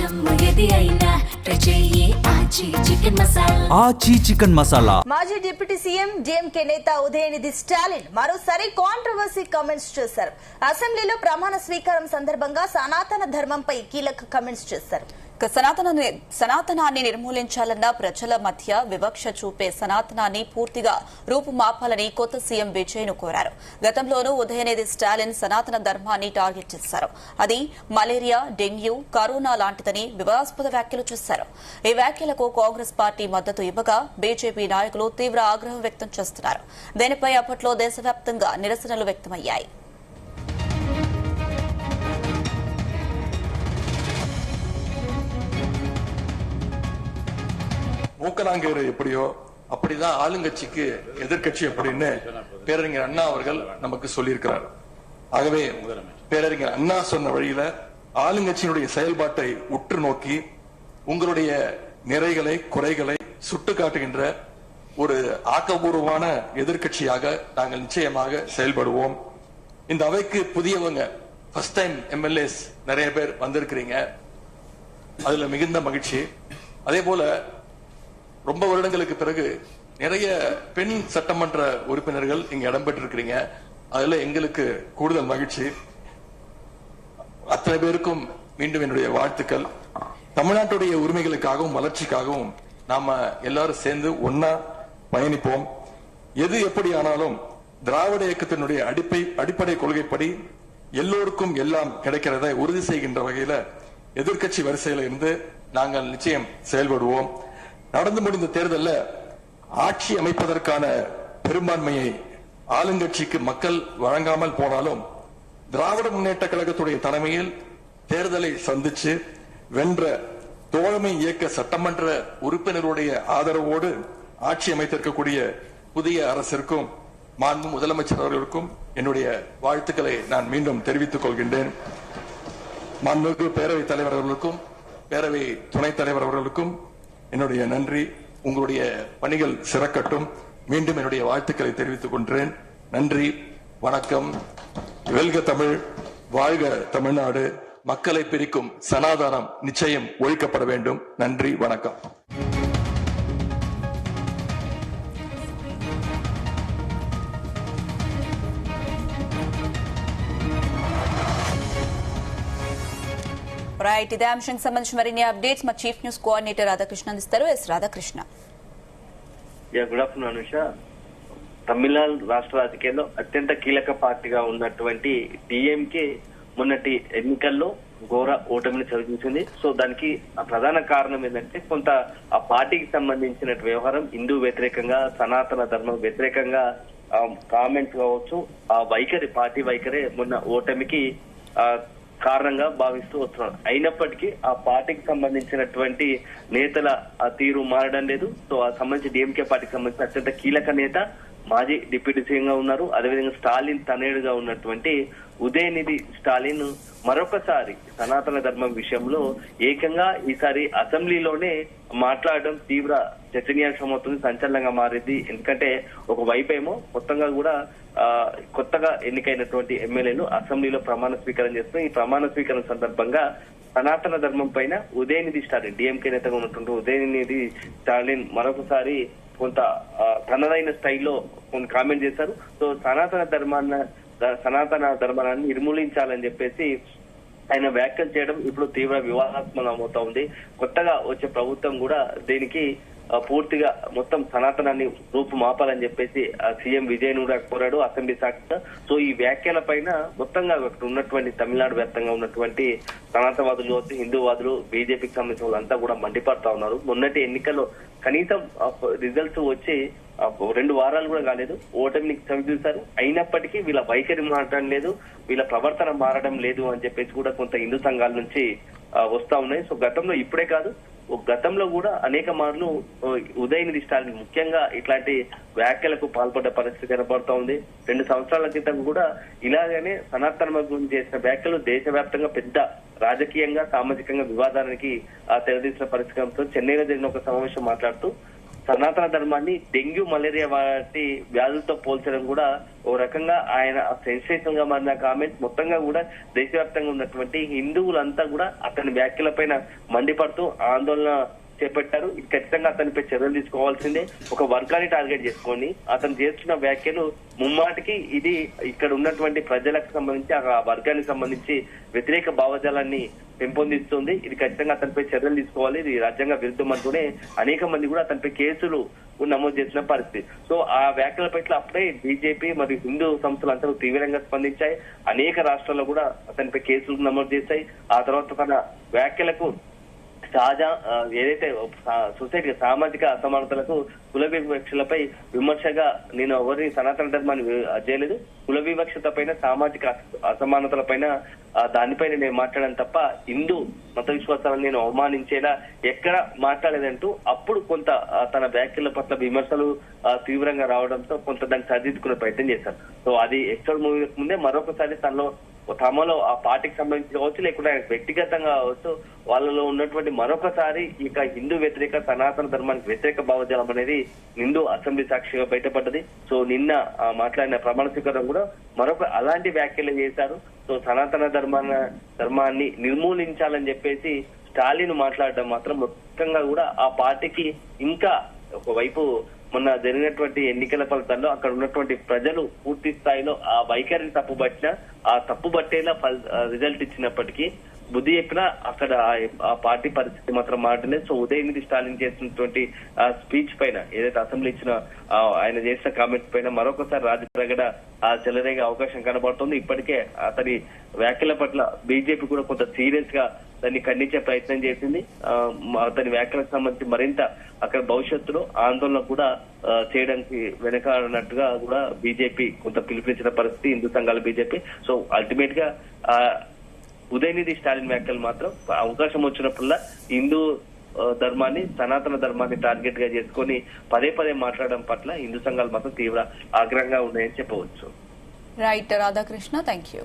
ఆచి చికెన్ మసాలా. మాజీ deputy CM DMK నేత ఉదయనిధి స్టాలిన్ మరోసారి కాంట్రవర్సీ కామెంట్స్ చేశారు. అసెంబ్లీలో ప్రమాణ స్వీకారం సందర్భంగా సనాతన ధర్మంపై కీలక కామెంట్స్ చేశారు. సనాతనాన్ని నిర్మూలించాలన్న ప్రజల మధ్య వివక్ష చూపే సనాతనాన్ని పూర్తిగా రూపుమాపాలని కొత్త సీఎం విజయ్ను కోరారు. గతంలోనూ ఉదయనిధి స్టాలిన్ సనాతన ధర్మాన్ని టార్గెట్ చేశారు. అది మలేరియా, డెంగ్యూ, కరోనా లాంటిదని వివాదాస్పద వ్యాఖ్యలు చేశారు. ఈ వ్యాఖ్యలకు కాంగ్రెస్ పార్టీ మద్దతు ఇవ్వగా బీజేపీ నాయకులు తీవ్ర ఆగ్రహం వ్యక్తం చేస్తున్నారు. దీనిపై అప్పట్లో దేశవ్యాప్తంగా నిరసనలు వ్యక్తమయ్యాయి. மூக்கனாங்கயிறு எப்படியோ அப்படிதான் ஆளுங்கட்சிக்கு எதிர்கட்சி அப்படின்னு பேரறிஞர் அண்ணா அவர்கள் நமக்கு சொல்லியிருக்கிறார். ஆகவே பேரறிஞர் அண்ணா சொன்ன வழியில ஆளுங்கட்சியினுடைய செயல்பாட்டை உற்று நோக்கி உங்களுடைய நிறைகளை குறைகளை சுட்டு காட்டுகின்ற ஒரு ஆக்கப்பூர்வமான எதிர்கட்சியாக நாங்கள் நிச்சயமாக செயல்படுவோம். இந்த அவைக்கு புதியவங்க ஃபர்ஸ்ட் டைம் எம்எல்ஏஸ் நிறைய பேர் வந்திருக்கிறீங்க, அதுல மிகுந்த மகிழ்ச்சி. அதே போல ரொம்ப வருடங்களுக்கு பிறகு நிறைய பெண் சட்டமன்ற உறுப்பினர்கள் இங்க இடம்பெற்றிருக்கிறீங்க, அதுல எங்களுக்கு கூடுதல் மகிழ்ச்சி. அத்தனை பேருக்கும் மீண்டும் என்னுடைய வாழ்த்துக்கள். தமிழ்நாட்டுடைய உரிமைகளுக்காகவும் வளர்ச்சிக்காகவும் நாம எல்லாரும் சேர்ந்து ஒன்னா பயணிப்போம். எது எப்படி ஆனாலும் திராவிட இயக்கத்தினுடைய அடிப்படை கொள்கைப்படி எல்லோருக்கும் எல்லாம் கிடைக்கிறதை உறுதி செய்கின்ற வகையில எதிர்கட்சி வரிசையில இருந்து நாங்கள் நிச்சயம் செயல்படுவோம். நடந்து முடிந்த தேர்தலில் ஆட்சி அமைப்பதற்கான பெரும்பான்மையை ஆளுங்கட்சிக்கு மக்கள் வழங்காமல் போனாலும் திராவிட முன்னேற்ற கழகத்துடைய தலைமையில் தேர்தலை சந்திச்சு வென்ற தோழமை இயக்க சட்டமன்ற உறுப்பினருடைய ஆதரவோடு ஆட்சி அமைத்திருக்கக்கூடிய புதிய அரசிற்கும் மாண்பு முதலமைச்சர் அவர்களுக்கும் என்னுடைய வாழ்த்துக்களை நான் மீண்டும் தெரிவித்துக் கொள்கின்றேன். மாண்புமிகு பேரவைத் தலைவர் அவர்களுக்கும் பேரவை துணைத் தலைவர் அவர்களுக்கும் என்னுடைய நன்றி. உங்களுடைய பணிகள் சிறக்கட்டும். மீண்டும் என்னுடைய வாழ்த்துக்களை தெரிவித்துக் கொள்கிறேன். நன்றி, வணக்கம். வெல்க தமிழ், வாழ்க தமிழ்நாடு. மக்களை பிரிக்கும் சனாதனம் நிச்சயம் ஒழிக்கப்பட வேண்டும். நன்றி, வணக்கம். రైట్, ఇదే అంశానికి సంబంధించి మరిన్ని అప్డేట్స్ మా చీఫ్ న్యూస్ కోఆర్డినేటర్ రాధాకృష్ణ అందిస్తారు. S Radhakrishna. Good afternoon Anusha. Tamil Nadu రాష్ట్ర రాజకీయాల్లో అత్యంత కీలక పార్టీగా ఉన్నటువంటి డిఎంకే మొన్నటి ఎన్నికల్లో ఘోర ఓటమిని చవిచూసింది. సో దానికి ప్రధాన కారణం ఏంటంటే కొంత ఆ పార్టీకి సంబంధించిన వ్యవహారం హిందూ వ్యతిరేకంగా, సనాతన ధర్మం వ్యతిరేకంగా కామెంట్స్ కావచ్చు, ఆ వైఖరి, పార్టీ వైఖరే మొన్న ఓటమికి కారణంగా భావిస్తూ వస్తున్నారు. అయినప్పటికీ ఆ పార్టీకి సంబంధించినటువంటి నేతల ఆ తీరు మారడం లేదు. సో ఆ సంబంధించి డిఎంకే పార్టీకి సంబంధించిన అత్యంత కీలక నేత, మాజీ డిప్యూటీ సీఎం గా ఉన్నారు, అదేవిధంగా స్టాలిన్ తనయుడుగా ఉన్నటువంటి ఉదయనిధి స్టాలిన్ మరొకసారి సనాతన ధర్మం విషయంలో ఏకంగా ఈసారి అసెంబ్లీలోనే మాట్లాడడం తీవ్ర చర్చనీయాంశం అవుతుంది, సంచలనంగా మారింది. ఎందుకంటే ఒక వైపేమో మొత్తంగా కూడా కొత్తగా ఎన్నికైనటువంటి ఎమ్మెల్యేలు అసెంబ్లీలో ప్రమాణ స్వీకారం చేస్తున్నారు. ఈ ప్రమాణ స్వీకారం సందర్భంగా సనాతన ధర్మం పైన ఉదయనిధి స్టాలిన్, డిఎంకే నేతగా ఉన్నటువంటి ఉదయనిధి స్టాలిన్ మరొకసారి కొంత తనదైన స్టైల్లో కొంత కామెంట్ చేశారు. సో సనాతన ధర్మాన్ని నిర్మూలించాలని చెప్పేసి ఆయన వ్యాఖ్యలు చేయడం ఇప్పుడు తీవ్ర వివాదాత్మకం అవుతా ఉంది. కొత్తగా వచ్చే ప్రభుత్వం కూడా దీనికి పూర్తిగా మొత్తం సనాతనాన్ని రూపుమాపాలని చెప్పేసి సీఎం విజయ్ కూడా కోరాడు అసెంబ్లీ సాక్షిగా. సో ఈ వ్యాఖ్యల పైన మొత్తంగా ఉన్నటువంటి తమిళనాడు వ్యాప్తంగా ఉన్నటువంటి సనాతనవాదులు, హిందూవాదులు, బీజేపీకి సంబంధించిన వాళ్ళంతా కూడా మండిపడతా ఉన్నారు. మొన్నటి ఎన్నికల్లో కనీసం రిజల్ట్స్ వచ్చి 2 వారాలు కూడా కాలేదు, ఓటమిని చవిచూశారు. అయినప్పటికీ వీళ్ళ వైఖరి మారడం లేదు, వీళ్ళ ప్రవర్తన మారడం లేదు అని చెప్పేసి కూడా కొంత హిందూ సంఘాల నుంచి వస్తా ఉన్నాయి. సో గతంలో, ఇప్పుడే కాదు, గతంలో కూడా అనేక మార్లు ఉదయనిధి స్టాలిన్ ముఖ్యంగా ఇట్లాంటి వ్యాఖ్యలకు పాల్పడ్డ పరిస్థితి కనబడుతూ ఉంది. 2 సంవత్సరాల క్రితం కూడా ఇలాగనే సనాతన గురించి చేసిన వ్యాఖ్యలు దేశవ్యాప్తంగా పెద్ద రాజకీయంగా, సామాజికంగా వివాదానికి తెరదీసిన పరిస్థితి. చెన్నైలో జరిగిన ఒక సమావేశం మాట్లాడుతూ సనాతన ధర్మాన్ని డెంగ్యూ మలేరియా వంటి వ్యాధులతో పోల్చడం కూడా ఓ రకంగా ఆయన సెన్సేషన్ గా మారిన కామెంట్స్ మొత్తంగా కూడా దేశవ్యాప్తంగా ఉన్నటువంటి హిందువులంతా కూడా అతని వ్యాఖ్యలపైన మండిపడుతూ ఆందోళన చేపట్టారు. ఇది ఖచ్చితంగా అతనిపై చర్యలు తీసుకోవాల్సిందే. ఒక వర్గాన్ని టార్గెట్ చేసుకొని అతను చేస్తున్న వ్యాఖ్యలు ముమ్మాటికి ఇది ఇక్కడ ఉన్నటువంటి ప్రజలకు సంబంధించి ఆ వర్గానికి సంబంధించి వ్యతిరేక భావజాలాన్ని పెంపొందిస్తుంది. ఇది ఖచ్చితంగా అతనిపై చర్యలు తీసుకోవాలి. ఇది రాజ్యాంగ విరుద్ధం అంటూనే అనేక మంది కూడా అతనిపై కేసులు నమోదు చేసిన పరిస్థితి. సో ఆ వ్యాఖ్యల పట్ల అప్పుడే బీజేపీ మరియు హిందూ సంస్థలు అంతా తీవ్రంగా స్పందించాయి. అనేక రాష్ట్రాల్లో కూడా అతనిపై కేసులు నమోదు చేశాయి. ఆ తర్వాత తన వ్యాఖ్యలకు ఏదైతే సొసైటీ సామాజిక అసమానతలకు కుల వివక్షలపై విమర్శగా నేను ఎవరిని సనాతన ధర్మాన్ని చేయలేదు, కుల వివక్షత పైన సామాజిక అసమానతల పైన దానిపైన నేను మాట్లాడాను తప్ప హిందూ మత విశ్వాసాలను నేను అవమానించేలా ఎక్కడ మాట్లాడలేదంటూ అప్పుడు కొంత తన వ్యాఖ్యల పట్ల విమర్శలు తీవ్రంగా రావడంతో కొంత దాన్ని సరిదిద్దుకునే ప్రయత్నం చేశారు. సో అది ఎపిసోడ్ మూవీ ముందే మరొకసారి తమలో ఆ పార్టీకి సంబంధించి కావచ్చు, లేకుంటే వ్యక్తిగతంగా కావచ్చు, వాళ్ళలో ఉన్నటువంటి మరొకసారి ఇక హిందూ వ్యతిరేక సనాతన ధర్మానికి వ్యతిరేక భావజాలం అనేది హిందూ అసెంబ్లీ సాక్షిగా బయటపడ్డది. సో నిన్న మాట్లాడిన ప్రమాణ స్వీకారం కూడా మరొక అలాంటి వ్యాఖ్యలు చేశారు. సో సనాతన ధర్మాన్ని నిర్మూలించాలని చెప్పేసి స్టాలిన్ మాట్లాడడం మాత్రం మొత్తంగా కూడా ఆ పార్టీకి ఇంకా ఒకవైపు మొన్న జరిగినటువంటి ఎన్నికల ఫలితాల్లో అక్కడ ఉన్నటువంటి ప్రజలు పూర్తి స్థాయిలో ఆ వైఖరిని తప్పుబట్టినా ఆ తప్పుబట్టేలా రిజల్ట్ ఇచ్చినప్పటికీ బుద్ధి చెప్పినా అక్కడ ఆ పార్టీ పరిస్థితి మాత్రం మారలేదు. సో ఉదయనిధి స్టాలిన్ చేసినటువంటి స్పీచ్ పైన ఏదైతే అసెంబ్లీ ఇచ్చిన ఆయన చేసిన కామెంట్స్ పైన మరొకసారి రాజప్రగడ చెలరేగే అవకాశం కనబడుతుంది. ఇప్పటికే అతని వ్యాఖ్యల పట్ల బీజేపీ కూడా కొంత సీరియస్ గా దాన్ని ఖండించే ప్రయత్నం చేసింది. అతని వ్యాఖ్యలకు సంబంధించి మరింత అక్కడ భవిష్యత్తులో ఆందోళన కూడా చేయడానికి వెనకాడినట్టుగా కూడా బీజేపీ కొంత పిలుపునిచ్చిన పరిస్థితి హిందూ సంఘాల బీజేపీ. సో అల్టిమేట్ గా ఉదయనిధి స్టాలిన్ వ్యాఖ్యలు మాత్రం అవకాశం వచ్చినప్పుడల్లా హిందూ ధర్మాన్ని సనాతన ధర్మాన్ని టార్గెట్ గా చేసుకొని పదే పదే మాట్లాడడం పట్ల హిందూ సంఘాలు మాత్రం తీవ్ర ఆగ్రహంగా ఉన్నాయని చెప్పవచ్చు. Right Radhakrishna, thank you.